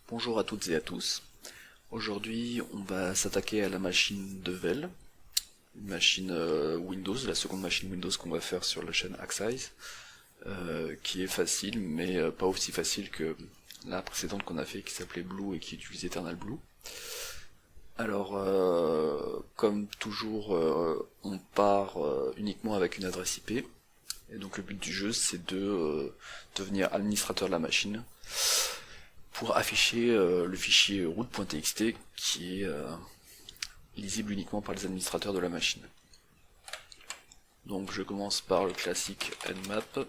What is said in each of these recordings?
Bonjour à toutes et à tous. Aujourd'hui, on va s'attaquer à la machine Devel, une machine Windows, la seconde machine Windows qu'on va faire sur la chaîne Axize, qui est facile, mais pas aussi facile que la précédente qu'on a fait, qui s'appelait Blue et qui utilise Eternal Blue. Alors, comme toujours, on part uniquement avec une adresse IP, et donc le but du jeu, c'est de devenir administrateur de la machine, pour afficher le fichier root.txt qui est lisible uniquement par les administrateurs de la machine. Donc je commence par le classique nmap,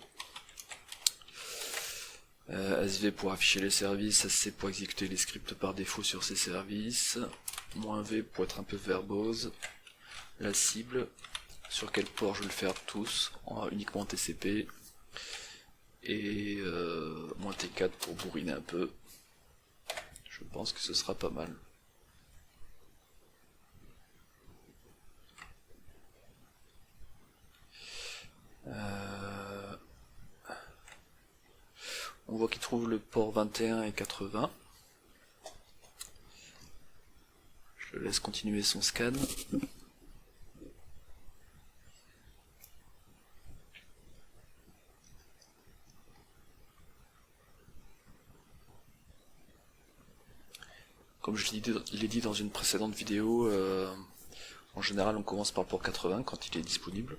SV pour afficher les services, SC pour exécuter les scripts par défaut sur ces services, -v pour être un peu verbose, la cible, sur quel port je vais le faire tous, uniquement en TCP, et -t4 pour bourriner un peu. Je pense que ce sera pas mal. On voit qu'il trouve le port 21 et 80. Je le laisse continuer son scan. Comme je l'ai dit dans une précédente vidéo, en général on commence par le port 80 quand il est disponible.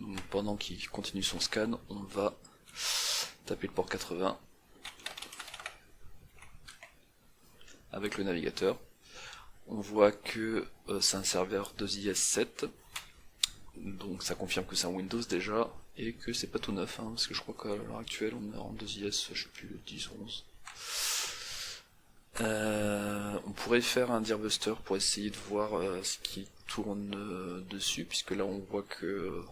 Donc, pendant qu'il continue son scan, on va taper le port 80 avec le navigateur. On voit que c'est un serveur 2IS7, donc ça confirme que c'est un Windows déjà, et que c'est pas tout neuf, hein, parce que je crois qu'à l'heure actuelle on est en 2IS, je sais plus, 10 ou 11. On pourrait faire un Deerbuster pour essayer de voir ce qui tourne dessus, puisque là on voit que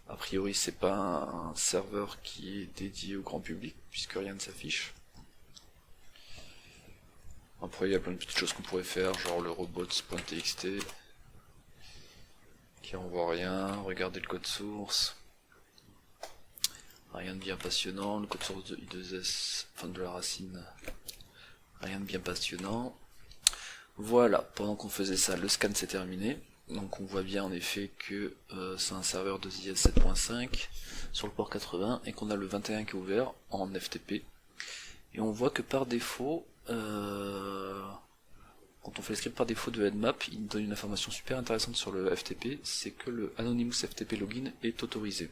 a priori c'est pas un serveur qui est dédié au grand public, puisque rien ne s'affiche. Après il y a plein de petites choses qu'on pourrait faire, genre le robots.txt qui envoie rien, regardez le code source. Rien de bien passionnant, le code source de I2S, enfin de la racine. Rien de bien passionnant. Voilà, pendant qu'on faisait ça, le scan s'est terminé. Donc on voit bien en effet que c'est un serveur de IS 7.5 sur le port 80 et qu'on a le 21 qui est ouvert en FTP. Et on voit que par défaut, quand on fait le script par défaut de nmap, il nous donne une information super intéressante sur le FTP, c'est que le Anonymous FTP Login est autorisé.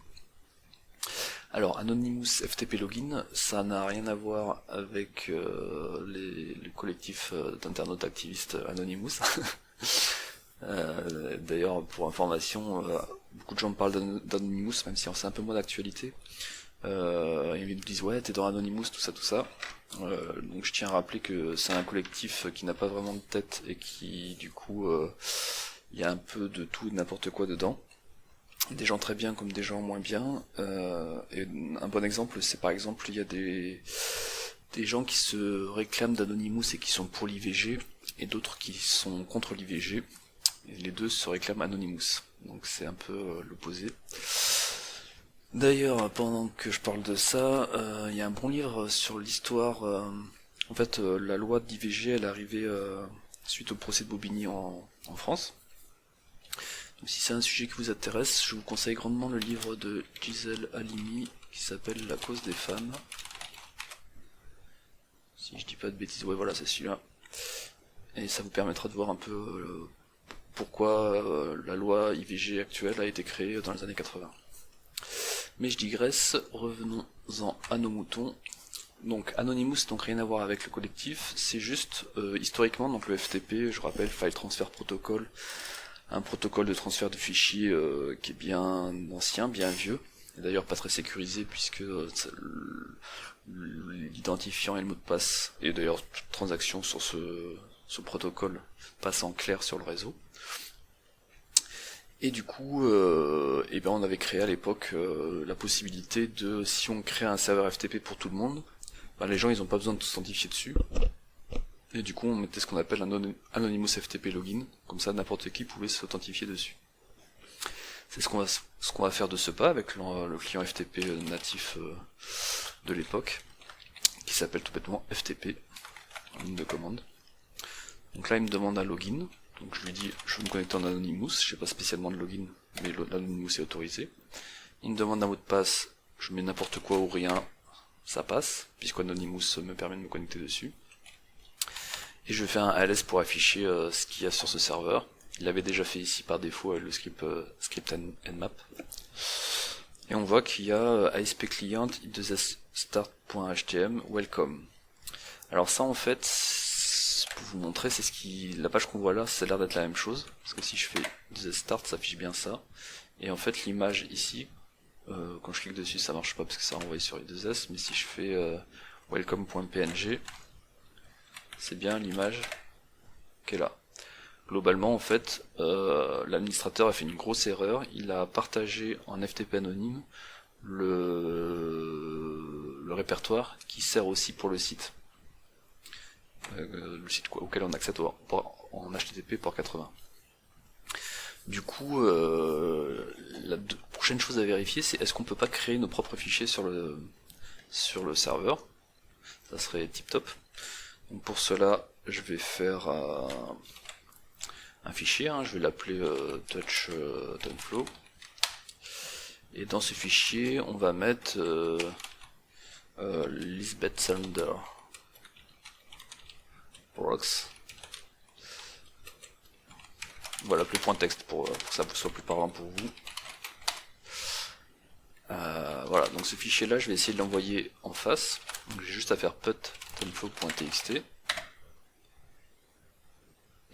Alors Anonymous FTP Login, ça n'a rien à voir avec le collectif d'internautes activistes Anonymous. D'ailleurs, pour information, beaucoup de gens me parlent d'Anonymous, même si c'est un peu moins d'actualité. Ils me disent ouais, t'es dans Anonymous, tout ça. Donc je tiens à rappeler que c'est un collectif qui n'a pas vraiment de tête et qui, du coup, il y a un peu de tout et de n'importe quoi dedans. Des gens très bien comme des gens moins bien, et un bon exemple c'est par exemple il y a des gens qui se réclament d'Anonymous et qui sont pour l'IVG et d'autres qui sont contre l'IVG, et les deux se réclament Anonymous, donc c'est un peu l'opposé. D'ailleurs pendant que je parle de ça, il y a un bon livre sur l'histoire, en fait la loi d'IVG elle est arrivée suite au procès de Bobigny en France. Donc si c'est un sujet qui vous intéresse, je vous conseille grandement le livre de Gisèle Halimi qui s'appelle La cause des femmes. Si je dis pas de bêtises, ouais voilà c'est celui-là. Et ça vous permettra de voir un peu pourquoi la loi IVG actuelle a été créée dans les années 80. Mais je digresse, revenons-en à nos moutons. Donc Anonymous, donc rien à voir avec le collectif, c'est juste historiquement donc le FTP, je rappelle, File Transfer Protocol, un protocole de transfert de fichiers qui est bien ancien, bien vieux, et d'ailleurs pas très sécurisé puisque l'identifiant et le mot de passe, et d'ailleurs toute transaction sur ce protocole passe en clair sur le réseau. Et du coup, on avait créé à l'époque la possibilité de, si on crée un serveur FTP pour tout le monde, les gens ils ont pas besoin de s'authentifier dessus. Et du coup on mettait ce qu'on appelle un Anonymous FTP Login, comme ça n'importe qui pouvait s'authentifier dessus. C'est ce qu'on va faire de ce pas avec le client FTP natif de l'époque, qui s'appelle tout bêtement FTP. en ligne de commande. Donc là il me demande un login, donc je lui dis je veux me connecter en Anonymous, je sais pas spécialement de login, mais l'Anonymous est autorisé. Il me demande un mot de passe, je mets n'importe quoi ou rien, ça passe, puisque Anonymous me permet de me connecter dessus. Et je fais un ls pour afficher ce qu'il y a sur ce serveur. Il l'avait déjà fait ici par défaut avec le script nmap. Et on voit qu'il y a ASP client i2start.htm welcome. Alors ça en fait, pour vous montrer, c'est la page qu'on voit là, ça a l'air d'être la même chose. Parce que si je fais i2start, ça affiche bien ça. Et en fait l'image ici, quand je clique dessus ça marche pas parce que ça renvoie sur i2s, mais si je fais welcome.png, c'est bien l'image qui est là. Globalement en fait, l'administrateur a fait une grosse erreur, il a partagé en FTP anonyme le répertoire qui sert aussi pour le site auquel on accède en HTTP port 80. Du coup, la prochaine chose à vérifier, c'est est-ce qu'on peut pas créer nos propres fichiers sur le serveur. Ça serait tip top. Donc pour cela, je vais faire un fichier, je vais l'appeler touch.flow. Et dans ce fichier, on va mettre Lisbeth Salander Rocks. Voilà, plus point texte pour que ça soit plus parlant pour vous. Voilà, donc ce fichier là, je vais essayer de l'envoyer en face. Donc j'ai juste à faire put.flow.txt.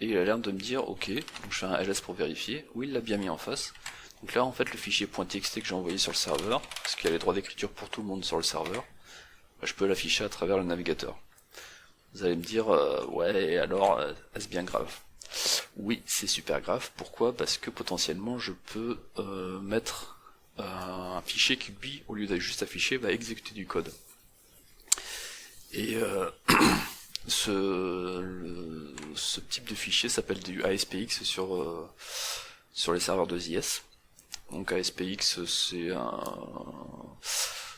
Et il a l'air de me dire ok, donc je fais un ls pour vérifier. Oui, il l'a bien mis en face. Donc là en fait le fichier .txt que j'ai envoyé sur le serveur, parce qu'il y a les droits d'écriture pour tout le monde sur le serveur, je peux l'afficher à travers le navigateur. Vous allez me dire ouais, alors est-ce bien grave? Oui, c'est super grave. Pourquoi? Parce que potentiellement je peux mettre un fichier qui lui, au lieu d'être juste affiché, va exécuter du code. Et ce type de fichier s'appelle du ASPX sur les serveurs de ZS. Donc ASPX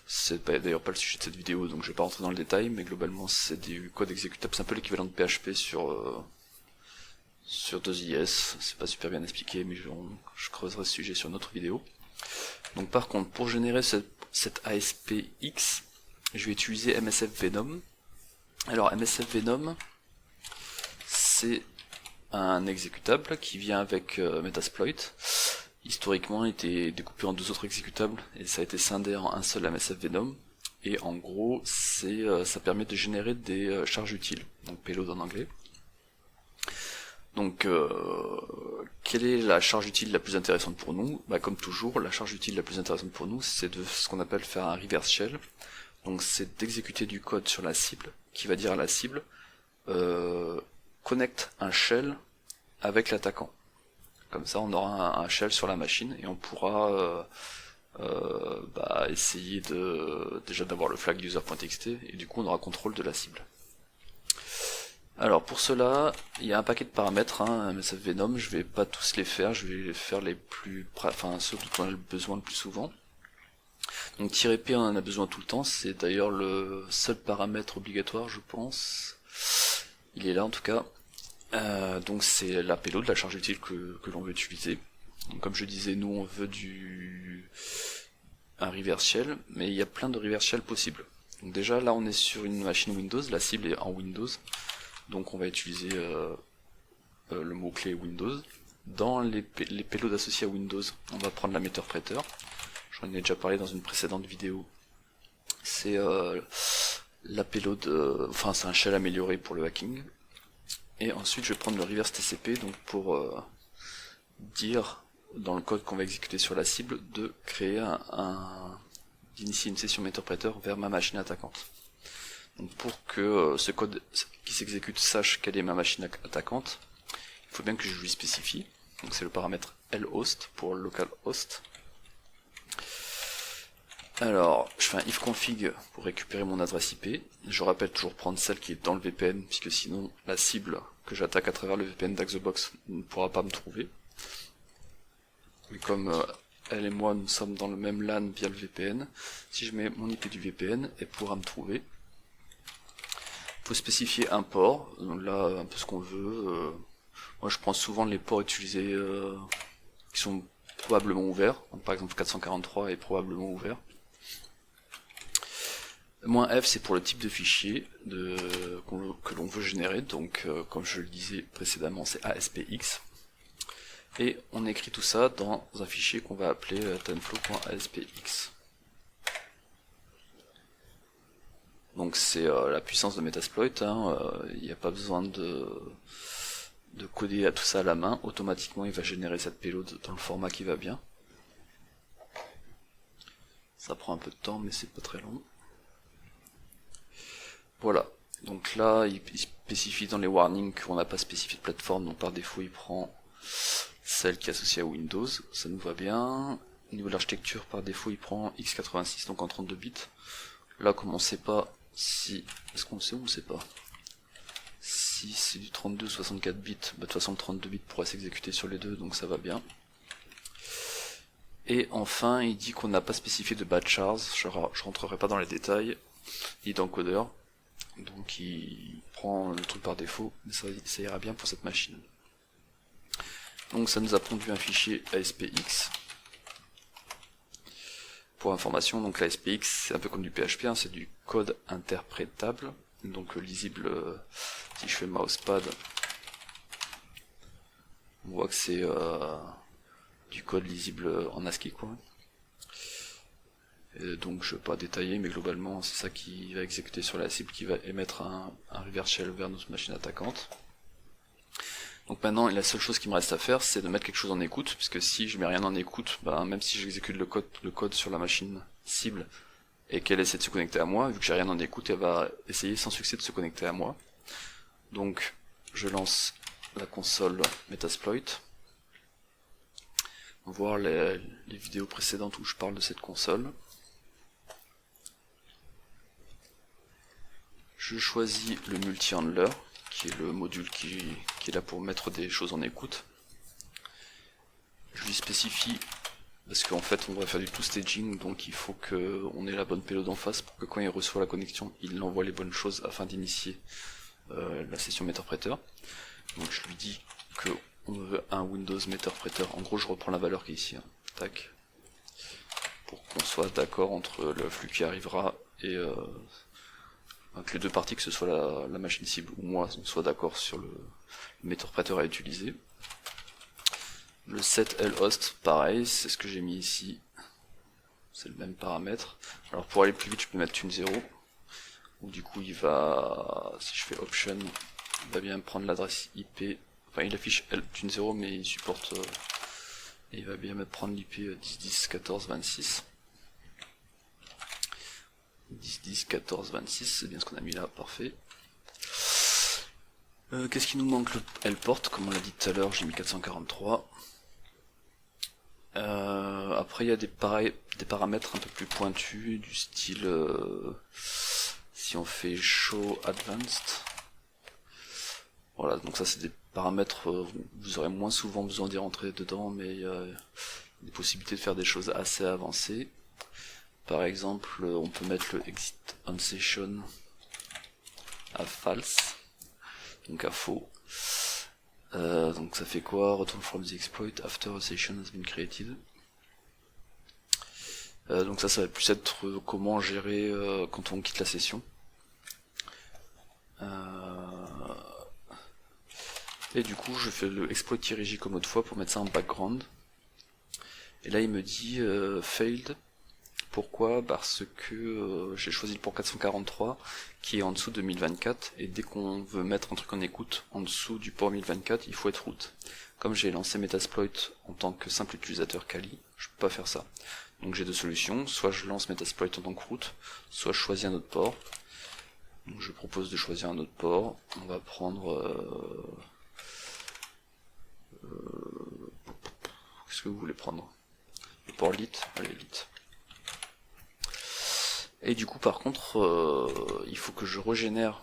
c'est d'ailleurs pas le sujet de cette vidéo, donc je vais pas rentrer dans le détail, mais globalement c'est du code exécutable, c'est un peu l'équivalent de PHP sur 2IS, c'est pas super bien expliqué, mais je creuserai ce sujet sur une autre vidéo. Donc par contre, pour générer cette ASPX, je vais utiliser MSF Venom. Alors MSF Venom, c'est un exécutable qui vient avec Metasploit. Historiquement, il était découpé en deux autres exécutables et ça a été scindé en un seul MSF Venom. Et en gros, ça permet de générer des charges utiles, donc payload en anglais. Donc, quelle est la charge utile la plus intéressante pour nous? Comme toujours, la charge utile la plus intéressante pour nous, c'est de ce qu'on appelle faire un reverse shell. Donc, c'est d'exécuter du code sur la cible, qui va dire à la cible, connecte un shell avec l'attaquant. Comme ça, on aura un shell sur la machine et on pourra essayer déjà d'avoir le flag user.txt et du coup, on aura contrôle de la cible. Alors pour cela, il y a un paquet de paramètres, MSF Venom, je vais pas tous les faire, je vais faire ceux dont on a besoin le plus souvent. Donc -p on en a besoin tout le temps, c'est d'ailleurs le seul paramètre obligatoire je pense. Il est là en tout cas. Donc c'est la payload, la charge utile que l'on veut utiliser. Donc, comme je disais, nous on veut un reverse shell, mais il y a plein de reverse shell possibles. Donc déjà là on est sur une machine Windows, la cible est en Windows. Donc on va utiliser le mot-clé Windows. Dans les payloads associés à Windows, on va prendre la Meterpreter. J'en ai déjà parlé dans une précédente vidéo. C'est la payload, c'est un shell amélioré pour le hacking. Et ensuite je vais prendre le reverse TCP donc pour dire dans le code qu'on va exécuter sur la cible de créer d'initier une session Meterpreter vers ma machine attaquante. Donc pour que ce code qui s'exécute sache quelle est ma machine attaquante, il faut bien que je lui spécifie. Donc c'est le paramètre lhost pour localhost. Alors je fais un ifconfig pour récupérer mon adresse IP. Je rappelle toujours prendre celle qui est dans le VPN, puisque sinon la cible que j'attaque à travers le VPN d'Axebox ne pourra pas me trouver. Mais comme elle et moi nous sommes dans le même LAN via le VPN, si je mets mon IP du VPN, elle pourra me trouver. faut spécifier un port, donc là un peu ce qu'on veut. Moi je prends souvent les ports utilisés qui sont probablement ouverts, donc, par exemple 443 est probablement ouvert. -F c'est pour le type de fichier que l'on veut générer, donc comme je le disais précédemment c'est ASPX. Et on écrit tout ça dans un fichier qu'on va appeler tenflow.aspx. Donc c'est la puissance de Metasploit, il n'y a pas besoin de coder à tout ça à la main, automatiquement il va générer cette payload dans le format qui va bien. Ça prend un peu de temps mais c'est pas très long. Voilà, donc là il spécifie dans les warnings qu'on n'a pas spécifié de plateforme, donc par défaut il prend celle qui est associée à Windows, ça nous va bien. Au niveau de l'architecture, par défaut il prend x86, donc en 32 bits. Là comme on sait pas si... Est-ce qu'on le sait ou on ne sait pas? Si c'est du 32 ou 64 bits, bah, de toute façon le 32 bits pourra s'exécuter sur les deux, donc ça va bien. Et enfin il dit qu'on n'a pas spécifié de batch jars, je rentrerai pas dans les détails, ni dans le codeur. Donc il prend le truc par défaut, mais ça ira bien pour cette machine. Donc ça nous a pondu un fichier ASPX. Pour information, donc l'ASPX c'est un peu comme du PHP, c'est du code interprétable, donc lisible. Si je fais mousepad, on voit que c'est du code lisible en ASCII quoi. Et donc je vais pas détailler, mais globalement c'est ça qui va exécuter sur la cible, qui va émettre un reverse shell vers notre machine attaquante. Donc maintenant la seule chose qui me reste à faire c'est de mettre quelque chose en écoute, puisque si je mets rien en écoute, même si j'exécute le code sur la machine cible et qu'elle essaie de se connecter à moi, vu que j'ai rien en écoute, elle va essayer sans succès de se connecter à moi. Donc je lance la console Metasploit, voir les vidéos précédentes où je parle de cette console. Je choisis le multi-handler, qui est le module qui est là pour mettre des choses en écoute. Je lui spécifie, parce qu'en fait on va faire du two-staging, donc il faut qu'on ait la bonne payload en face pour que quand il reçoit la connexion, il envoie les bonnes choses afin d'initier la session Meterpreter. Donc je lui dis que on veut un Windows Meterpreter, en gros je reprends la valeur qui est ici, tac, pour qu'on soit d'accord entre le flux qui arrivera et que les deux parties, que ce soit la machine cible ou moi, on soit d'accord sur le Meterpreter à utiliser. Le set lhost, pareil, c'est ce que j'ai mis ici, c'est le même paramètre. Alors pour aller plus vite, je peux mettre tune 0, où du coup il va, si je fais option, il va bien prendre l'adresse IP, enfin il affiche tune 0 mais il supporte, et il va bien me prendre l'IP 10.10.14.26. 10.10.14.26, c'est bien ce qu'on a mis là, parfait. Qu'est-ce qui nous manque? Le L-port, comme on l'a dit tout à l'heure, j'ai mis 443. Après il y a des paramètres un peu plus pointus, du style si on fait show advanced, voilà, donc ça c'est des paramètres, vous aurez moins souvent besoin d'y rentrer dedans, mais il y a des possibilités de faire des choses assez avancées. Par exemple, on peut mettre le exit on session à false, donc à faux. Donc ça fait quoi? Return from the exploit after a session has been created. Donc ça va plus être comment gérer quand on quitte la session. Et du coup je fais le exploit-j comme autrefois pour mettre ça en background. Et là il me dit failed. Pourquoi? Parce que j'ai choisi le port 443 qui est en dessous de 1024, et dès qu'on veut mettre un truc en écoute en dessous du port 1024, il faut être root. Comme j'ai lancé Metasploit en tant que simple utilisateur Kali, je peux pas faire ça. Donc j'ai deux solutions, soit je lance Metasploit en tant que root, soit je choisis un autre port. Donc je propose de choisir un autre port. On va prendre... qu'est-ce que vous voulez prendre? Le port lit? Allez, lit. Et du coup par contre il faut que je régénère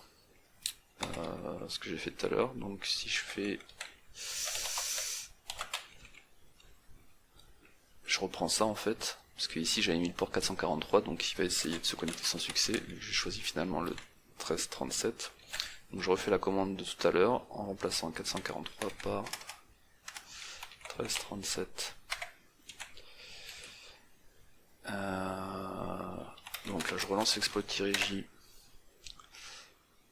ce que j'ai fait tout à l'heure. Donc si je fais, je reprends ça en fait, parce que ici j'avais mis le port 443, donc il va essayer de se connecter sans succès. J'ai choisi finalement le 1337. Donc je refais la commande de tout à l'heure en remplaçant 443 par 1337. Donc là je relance l'exploit-j.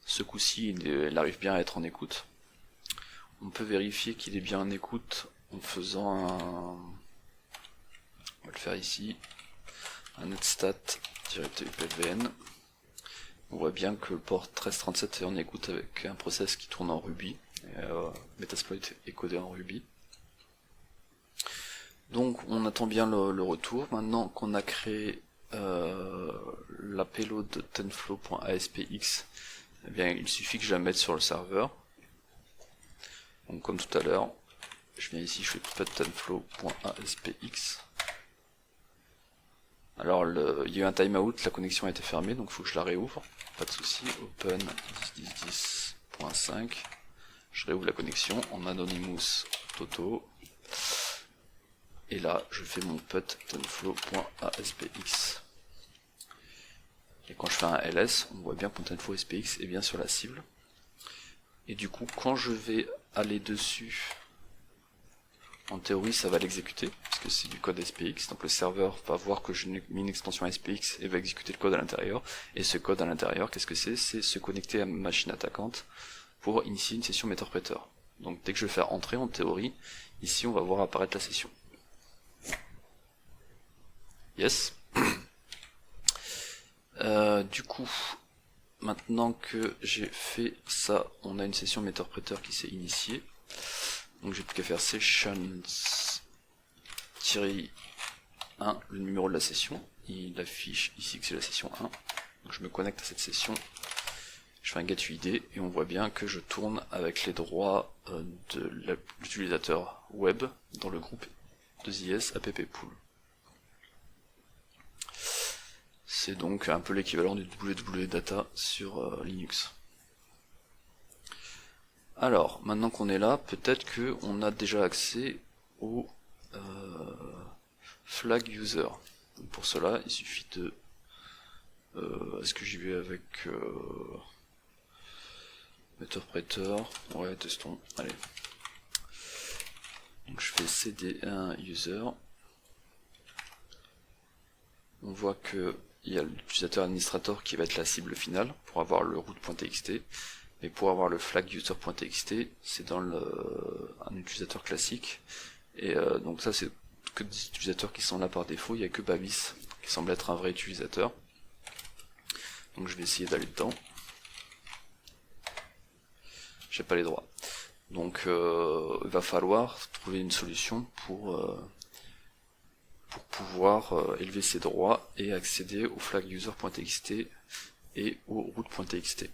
Ce coup-ci il arrive bien à être en écoute. On peut vérifier qu'il est bien en écoute en faisant un... On va le faire ici. Un netstat-upvn. On voit bien que le port 1337 est en écoute avec un process qui tourne en Ruby. Metasploit est codé en Ruby. Donc on attend bien le retour. Maintenant qu'on a créé la payload tenflow.aspx, eh bien il suffit que je la mette sur le serveur. Donc comme tout à l'heure, je viens ici, je fais puppet tenflow.aspx. Alors il y a eu un timeout, la connexion a été fermée, donc il faut que je la réouvre. Pas de souci. Open 10.10.5. Je réouvre la connexion en Anonymous Toto. Et là, je fais mon put tenflow.aspx. Et quand je fais un ls, on voit bien que mon tenflow.aspx est bien sur la cible. Et du coup, quand je vais aller dessus, en théorie, ça va l'exécuter, puisque c'est du code SPX. Donc le serveur va voir que j'ai mis une extension SPX et va exécuter le code à l'intérieur. Et ce code à l'intérieur, qu'est-ce que c'est? C'est se connecter à ma machine attaquante pour initier une session Meterpreter. Donc dès que je vais faire entrer, en théorie, ici on va voir apparaître la session. Yes. Du coup, maintenant que j'ai fait ça, on a une session Meterpreter qui s'est initiée. Donc j'ai plus qu'à faire sessions-1, le numéro de la session. Il affiche ici que c'est la session 1. Donc je me connecte à cette session. Je fais un get-uid et on voit bien que je tourne avec les droits de l'utilisateur web dans le groupe 2IS AppPool. C'est donc un peu l'équivalent du www.data sur Linux. Alors, maintenant qu'on est là, peut-être qu'on a déjà accès au flag user. Donc pour cela, il suffit de... Est-ce que j'y vais avec Meterpreter? Ouais, testons. Allez. Donc je fais cd1 user. On voit que il y a l'utilisateur administrateur qui va être la cible finale pour avoir le root.txt. Mais pour avoir le flag user.txt, c'est dans un utilisateur classique. Et donc ça c'est que des utilisateurs qui sont là par défaut, il n'y a que Babis qui semble être un vrai utilisateur. Donc je vais essayer d'aller dedans. J'ai pas les droits. Donc il va falloir trouver une solution pour pouvoir élever ses droits et accéder au flag user.txt et au root.txt.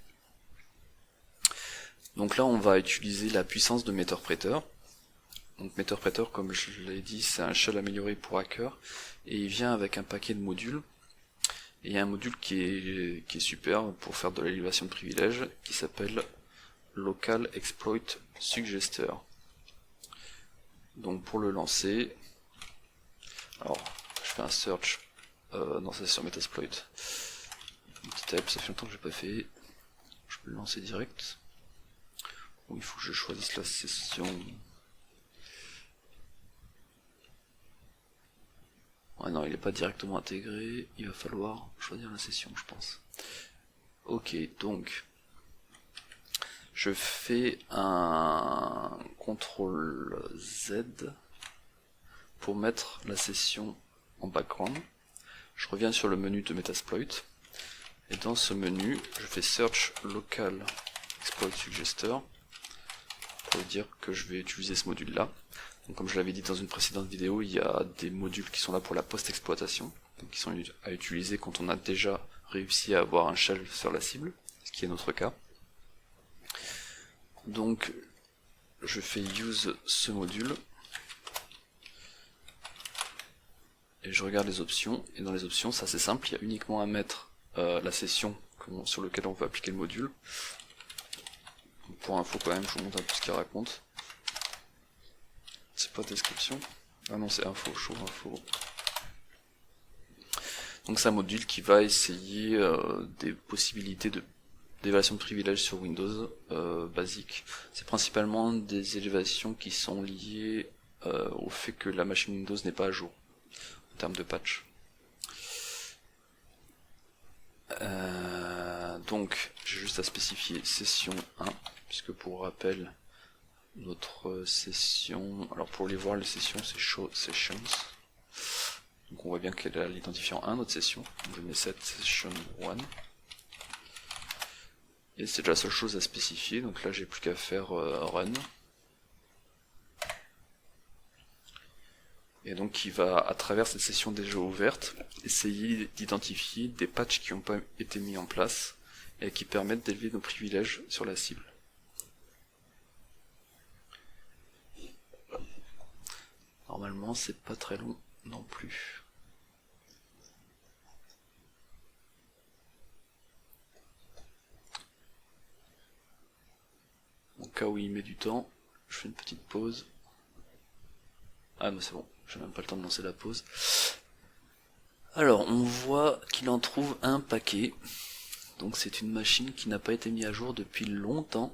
Donc là on va utiliser la puissance de Meterpreter. Donc Meterpreter, comme je l'ai dit, c'est un shell amélioré pour hacker et il vient avec un paquet de modules. Et il y a un module qui est super pour faire de l'élévation de privilèges qui s'appelle Local Exploit Suggester. Donc pour le lancer, alors je fais un search, non c'est sur Metasploit, un petit type, ça fait longtemps que j'ai pas fait, je peux le lancer direct, ou il faut que je choisisse la session. Ouais non, il n'est pas directement intégré, il va falloir choisir la session je pense. Ok, donc je fais un CTRL Z pour mettre la session en background. Je reviens sur le menu de Metasploit et dans ce menu je fais Search Local Exploit Suggester pour dire que je vais utiliser ce module là. Donc, comme je l'avais dit dans une précédente vidéo, il y a des modules qui sont là pour la post-exploitation, qui sont à utiliser quand on a déjà réussi à avoir un shell sur la cible, ce qui est notre cas. Donc je fais use ce module et je regarde les options, et dans les options c'est assez simple, il y a uniquement à mettre la session sur laquelle on veut appliquer le module. Donc, pour info quand même, je vous montre un peu ce qu'il raconte. C'est pas description, ah non c'est info, show info. Donc c'est un module qui va essayer des possibilités d'élévation de privilèges sur Windows basique. C'est principalement des élévations qui sont liées au fait que la machine Windows n'est pas à jour en termes de patch. Donc j'ai juste à spécifier session 1, puisque pour rappel notre session, alors pour les voir les sessions c'est show sessions, donc on voit bien qu'elle a l'identifiant 1 notre session, donc je mets set session 1, et c'est déjà la seule chose à spécifier, donc là j'ai plus qu'à faire run, et donc il va, à travers cette session déjà ouverte, essayer d'identifier des patchs qui n'ont pas été mis en place, et qui permettent d'élever nos privilèges sur la cible. Normalement c'est pas très long non plus. Au cas où il met du temps, je fais une petite pause. Ah mais c'est bon, j'ai même pas le temps de lancer la pause. Alors on voit qu'il en trouve un paquet. Donc c'est une machine qui n'a pas été mise à jour depuis longtemps.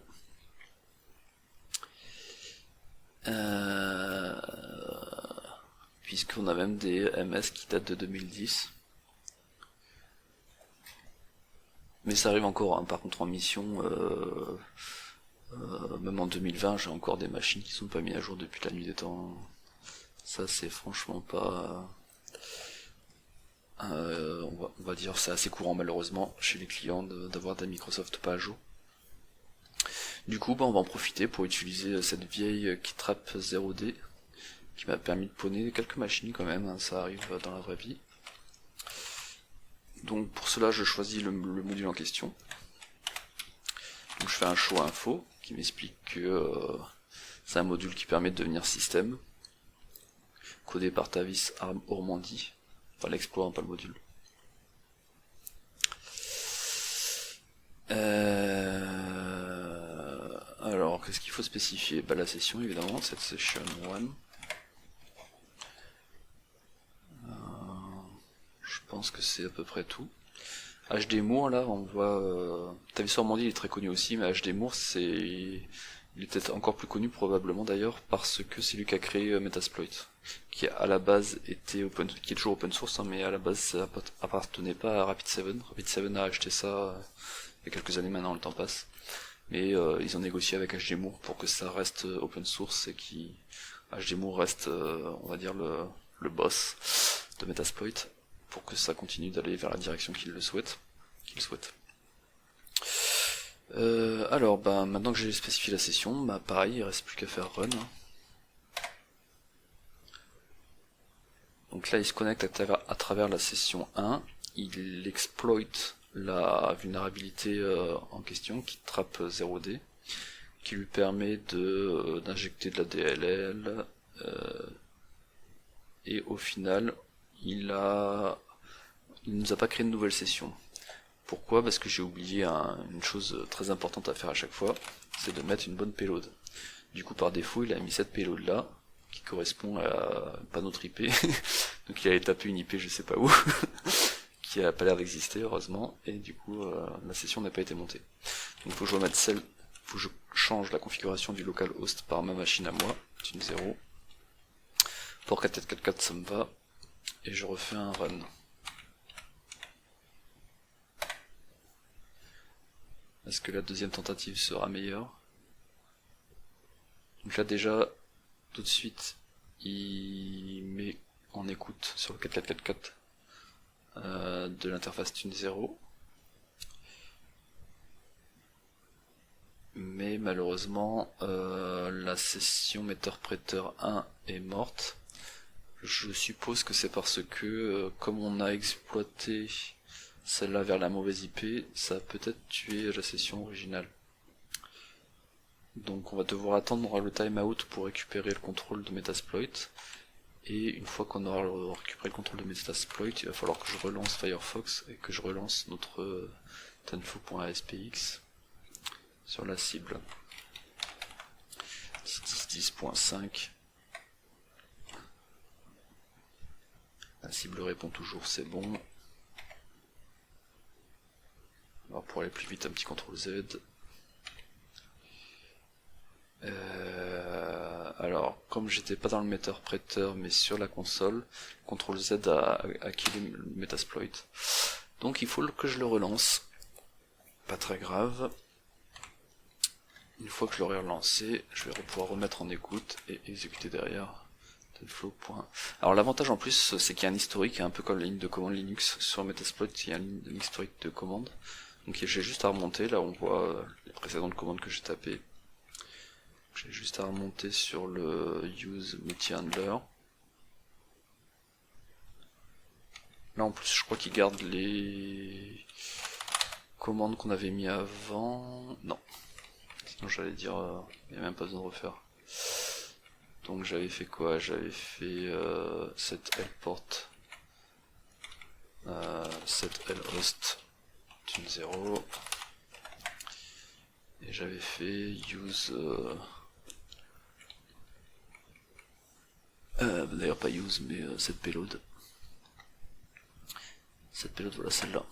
Puisqu'on a même des MS qui datent de 2010. Mais ça arrive encore, hein. Par contre en mission, même en 2020, j'ai encore des machines qui sont pas mises à jour depuis la nuit des temps. Ça c'est franchement pas... on va dire c'est assez courant malheureusement chez les clients d'avoir des Microsoft pas à jour. Du coup on va en profiter pour utiliser cette vieille KeyTrap 0D qui m'a permis de pawner quelques machines quand même, hein, ça arrive dans la vraie vie. Donc pour cela je choisis le module en question. Donc je fais un show info qui m'explique que c'est un module qui permet de devenir système, codé par Tavis Ormandy, enfin l'exploit, hein, pas le module. Alors qu'est-ce qu'il faut spécifier? Bah la session évidemment, cette session 1. Je pense que c'est à peu près tout. HD Moore là, on voit... Tavis Ormandy il est très connu aussi, mais HD Moore il est peut-être encore plus connu probablement d'ailleurs parce que c'est lui qui a créé Metasploit, qui à la base était qui est toujours open source, hein, mais à la base ça appartenait pas à Rapid7. Rapid7 a acheté ça il y a quelques années maintenant, le temps passe. Mais ils ont négocié avec HD Moore pour que ça reste open source et HD Moore reste, on va dire, le boss de Metasploit, pour que ça continue d'aller vers la direction qu'il souhaite. Alors, maintenant que j'ai spécifié la session, pareil, il reste plus qu'à faire run. Donc là, il se connecte à travers la session 1, il exploite la vulnérabilité en question, qui trappe 0D, qui lui permet d'injecter de la DLL, et au final, il nous a pas créé une nouvelle session. Pourquoi? Parce que j'ai oublié une chose très importante à faire à chaque fois, c'est de mettre une bonne payload. Du coup par défaut il a mis cette payload là, qui correspond à pas notre IP, donc il allait taper une IP je sais pas où, qui a pas l'air d'exister heureusement, et du coup la session n'a pas été montée. Donc faut que je remette faut que je change la configuration du localhost par ma machine à moi, c'est une 0. Port 4444 ça me va, et je refais un run. Est-ce que la deuxième tentative sera meilleure? Donc là déjà, tout de suite, il met en écoute sur le 4444 de l'interface Tune 0. Mais malheureusement, la session metteur-prêteur 1 est morte. Je suppose que c'est parce que, comme on a exploité celle-là vers la mauvaise IP, ça a peut-être tué la session originale. Donc on va devoir attendre le timeout pour récupérer le contrôle de Metasploit. Et une fois qu'on aura récupéré le contrôle de Metasploit, il va falloir que je relance Firefox et que je relance notre tenfo.aspx sur la cible. 10.5. La cible répond toujours, c'est bon. Alors pour aller plus vite, un petit CTRL Z. Alors, comme j'étais pas dans le Meter-Prêteur mais sur la console, CTRL Z a killé le Metasploit. Donc il faut que je le relance. Pas très grave. Une fois que je l'aurai relancé, je vais pouvoir remettre en écoute et exécuter derrière. Flow. Alors l'avantage en plus, c'est qu'il y a un historique, un peu comme la ligne de commande Linux sur Metasploit, il y a un historique de commande. Donc j'ai juste à remonter, là on voit les précédentes commandes que j'ai tapées. J'ai juste à remonter sur le use multi-handler. Là en plus je crois qu'il garde les commandes qu'on avait mis avant. Non. Sinon j'allais dire, il n'y a même pas besoin de refaire. Donc j'avais fait quoi? J'avais fait set lport, set lhost tune 0, et j'avais fait use d'ailleurs pas use mais set payload. Cette payload, voilà celle-là.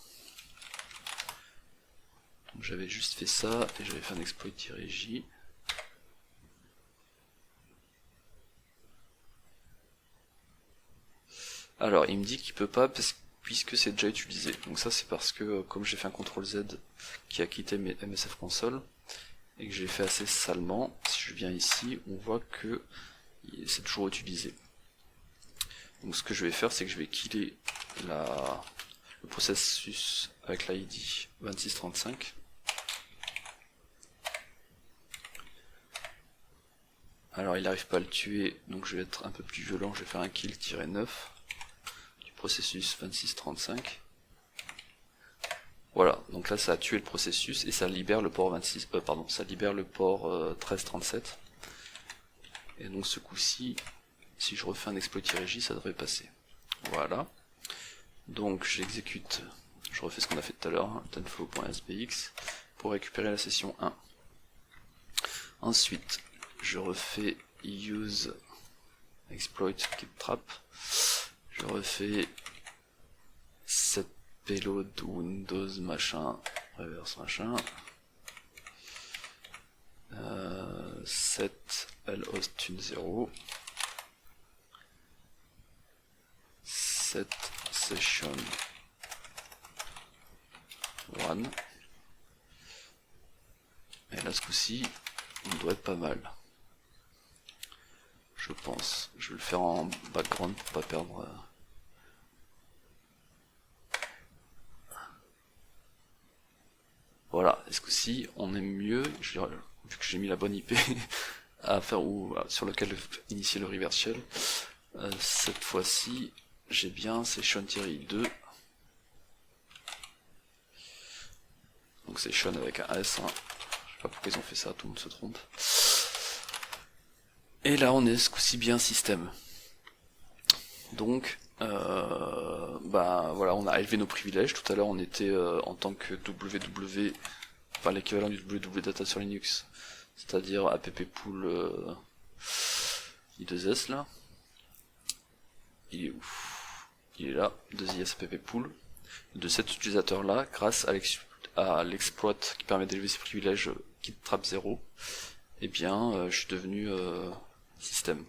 Donc j'avais juste fait ça et j'avais fait un exploit-j. Alors, il me dit qu'il peut pas puisque c'est déjà utilisé. Donc ça, c'est parce que comme j'ai fait un CTRL Z qui a quitté mes MSF console et que j'ai fait assez salement, si je viens ici, on voit que c'est toujours utilisé. Donc ce que je vais faire, c'est que je vais killer le processus avec l'ID 2635. Alors il n'arrive pas à le tuer, donc je vais être un peu plus violent, je vais faire un kill-9 du processus 2635. Voilà, donc là ça a tué le processus et ça libère le port 1337. Et donc ce coup-ci, si je refais un exploit-j, ça devrait passer. Voilà. Donc j'exécute, je refais ce qu'on a fait tout à l'heure, tenflow.sbx, pour récupérer la session 1. Ensuite, je refais use exploit keeptrap, je refais set payload windows machin, reverse machin, set lhost tune 0, set session 1, et là ce coup-ci, on doit être pas mal. Je pense. Je vais le faire en background pour pas perdre. Voilà, et ce coup-ci, on est mieux, vu que j'ai mis la bonne IP à faire ou sur lequel initier le reverse shell. Cette fois-ci, j'ai bien session-2. Donc session avec un S. Hein. Je sais pas pourquoi ils ont fait ça, tout le monde se trompe. Et là on est ce coup-ci bien système. Donc voilà, on a élevé nos privilèges. Tout à l'heure on était en tant que WW, enfin l'équivalent du WW Data sur Linux, c'est-à-dire apppool i2s là. Il est où? Il est là, 2is apppool. De cet utilisateur là, grâce à l'exploit qui permet d'élever ses privilèges KitTrap 0, eh bien je suis devenu système.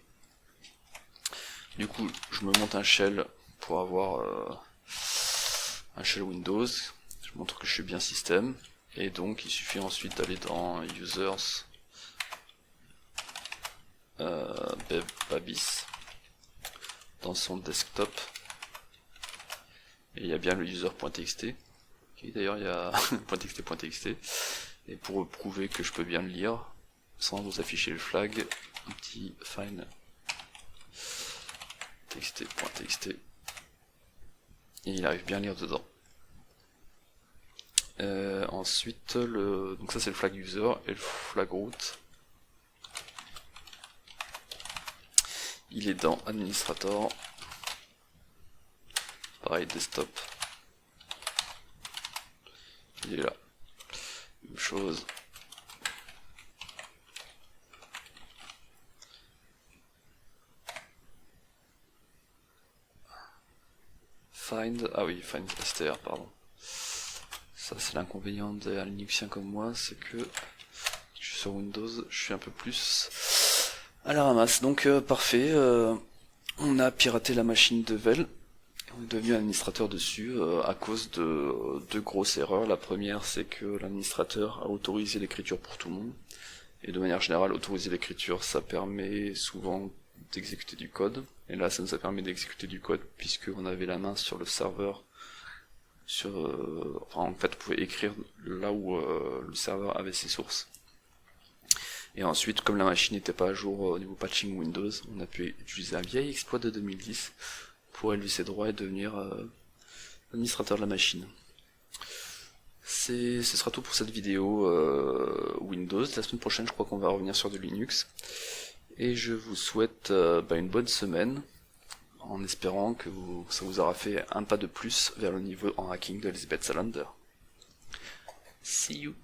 Du coup, je me monte un shell pour avoir un shell Windows. Je montre que je suis bien système. Et donc, il suffit ensuite d'aller dans Users, Babis, dans son desktop. Et il y a bien le user.txt. Okay, d'ailleurs, il y a .txt.txt. Et pour prouver que je peux bien le lire, sans vous afficher le flag, un petit find txt.txt, et il arrive bien à lire dedans. Ensuite, donc ça c'est le flag user, et le flag root, il est dans administrator, pareil desktop, il est là, même chose. Find, ah oui, find str, pardon. Ça c'est l'inconvénient d'un Linuxien comme moi, c'est que je suis sur Windows, je suis un peu plus à la ramasse. Donc parfait, on a piraté la machine de Vel, on est devenu administrateur dessus à cause de deux grosses erreurs. La première, c'est que l'administrateur a autorisé l'écriture pour tout le monde. Et de manière générale, autoriser l'écriture, ça permet souvent d'exécuter du code. Et là, ça nous a permis d'exécuter du code puisqu'on avait la main sur le serveur. Enfin, en fait, on pouvait écrire là où le serveur avait ses sources. Et ensuite, comme la machine n'était pas à jour au niveau patching Windows, on a pu utiliser un vieil exploit de 2010 pour élever ses droits et devenir administrateur de la machine. Ce sera tout pour cette vidéo Windows. La semaine prochaine, je crois qu'on va revenir sur du Linux. Et je vous souhaite une bonne semaine, en espérant que ça vous aura fait un pas de plus vers le niveau en hacking de Elizabeth Salander. See you!